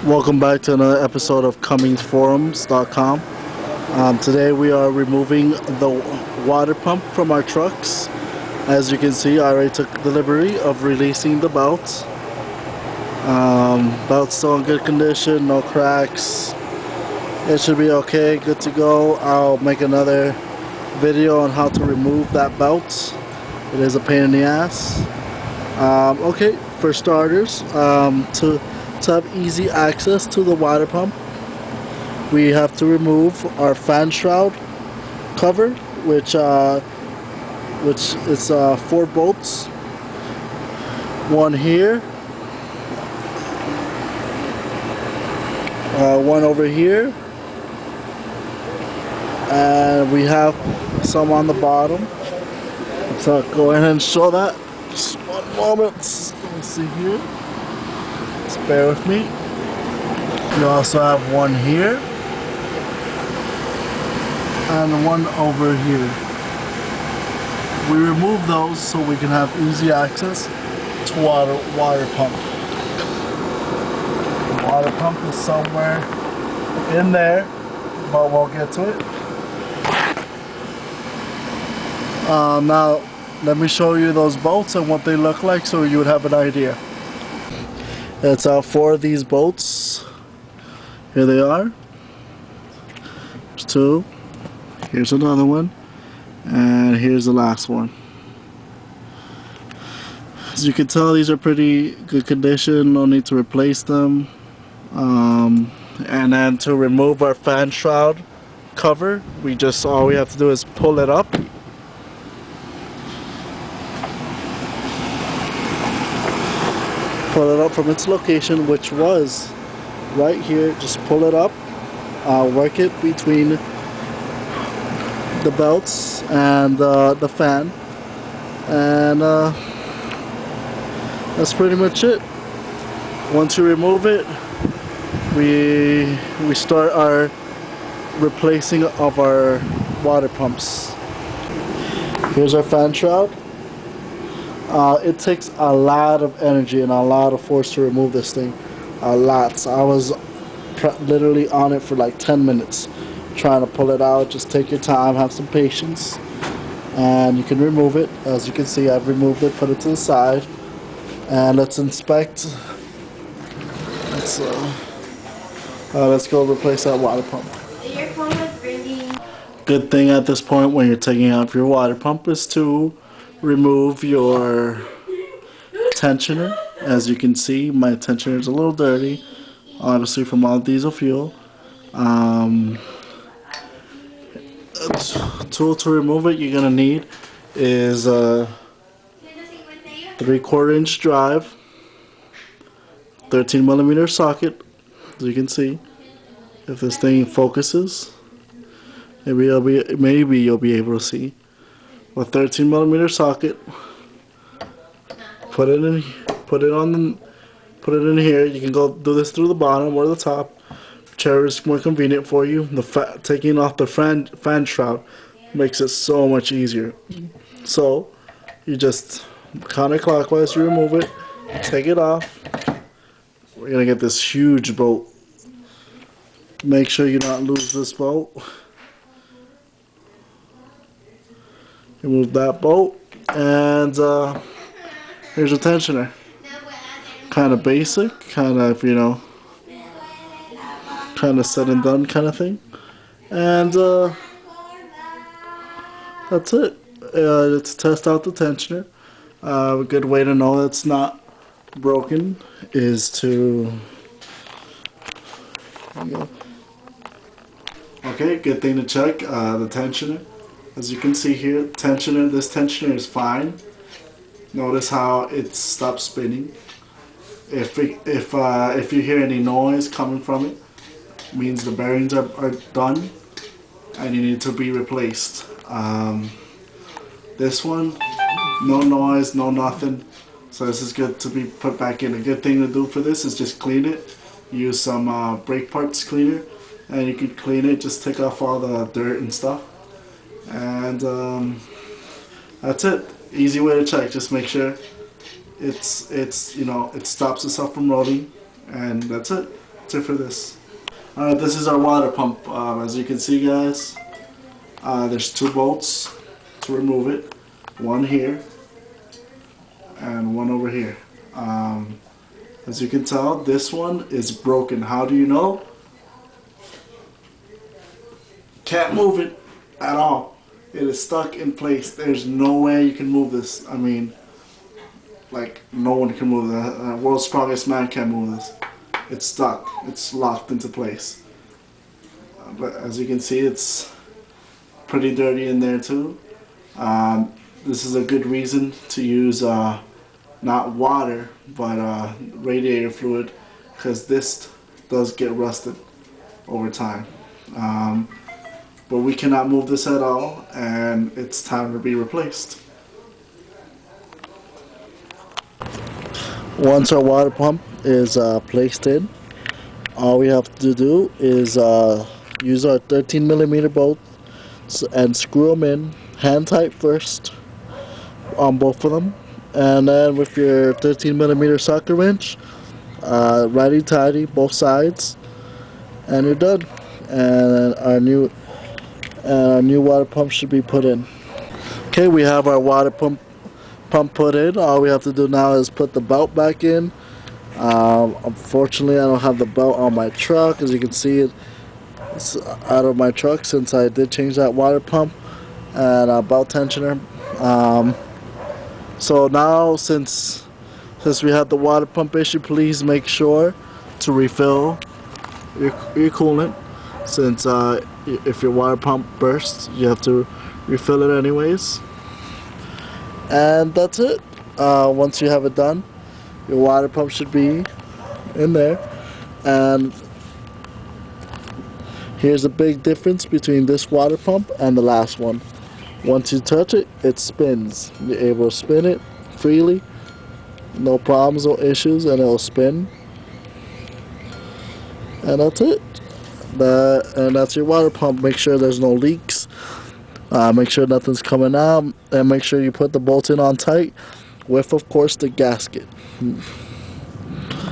Welcome back to another episode of cummingsforums.com. Today we are removing the water pump from our trucks. As you can see, I already took delivery of releasing the belt. Belt's still in good condition, no cracks. It should be okay, good to go. I'll make another video on how to remove that belt. It is a pain in the ass. Okay, for starters, to have easy access to the water pump, we have to remove our fan shroud cover, which is 4 bolts. One here, one over here, and we have some on the bottom. So go ahead and show that. Just one moment. Let me see here. Just bear with me. We also have one here and one over here. We remove those so we can have easy access to water pump. The water pump is somewhere in there, but we'll get to it. Now let me show you those bolts and what they look like so you would have an idea. It's 4 of these bolts. Here they are. There's 2. Here's another one. And here's the last one. As you can tell, these are pretty good condition. No need to replace them. And then to remove our fan shroud cover, all we have to do is pull it up. Pull it up from its location, which was right here. Just pull it up, work it between the belts and the fan, and that's pretty much it. Once you remove it, we start our replacing of our water pumps. Here's our fan shroud. It takes a lot of energy and a lot of force to remove this thing. A lot. So I was literally on it for like 10 minutes trying to pull it out. Just take your time, have some patience, and you can remove it. As you can see, I've removed it, put it to the side, and let's inspect. Let's go replace that water pump. Your phone was ringing. Good thing at this point when you're taking out your water pump is to remove your tensioner. As you can see, my tensioner is a little dirty, obviously from all diesel fuel. Tool to remove it you're gonna need is a 3/4 inch drive, 13mm socket. As you can see, if this thing focuses, maybe you'll be able to see. A 13mm socket. Put it in here. You can go do this through the bottom or the top, whichever is more convenient for you. Taking off the fan shroud makes it so much easier. So you just counterclockwise, you remove it, take it off. We're gonna get this huge bolt. Make sure you don't lose this bolt. Remove that bolt, and here's a tensioner. Kind of basic, kind of, kind of said and done kind of thing. And that's it. Let's test out the tensioner. A good way to know it's not broken is to, okay, good thing to check the tensioner. As you can see here, this tensioner is fine. Notice how it stops spinning. If you hear any noise coming from it, means the bearings are done and you need to be replaced. This one, no noise, no nothing. So this is good to be put back in. A good thing to do for this is just clean it. Use some brake parts cleaner, and you can clean it. Just take off all the dirt and stuff. And that's it. Easy way to check. Just make sure it stops itself from rolling, and that's it. That's it for this. Alright, this is our water pump. As you can see, guys, there's 2 bolts to remove it. One here and one over here. As you can tell, this one is broken. How do you know? Can't move it at all. It is stuck in place. There's no way you can move this. I mean, like, no one can move that. World's strongest man can't move this. It's stuck. It's locked into place. But as you can see, it's pretty dirty in there too. This is a good reason to use not water, but radiator fluid, because this does get rusted over time. But we cannot move this at all, and it's time to be replaced. Once our water pump is placed in, all we have to do is use our 13mm bolts and screw them in hand tight first on both of them, and then with your 13mm socket wrench, righty tighty both sides, and you're done. And our new water pump should be put in. Okay, we have our water pump put in. All we have to do now is put the belt back in. Unfortunately, I don't have the belt on my truck. As you can see, it's out of my truck since I did change that water pump and a belt tensioner. So now, since we have the water pump issue, please make sure to refill your coolant. Since if your water pump bursts, you have to refill it anyways. And that's it. Once you have it done, your water pump should be in there. And here's the big difference between this water pump and the last one. Once you touch it, it spins. You're able to spin it freely, no problems, no issues, and it'll spin. And that's it. And that's your water pump. Make sure there's no leaks. Make sure nothing's coming out, and make sure you put the bolts in on tight with, of course, the gasket.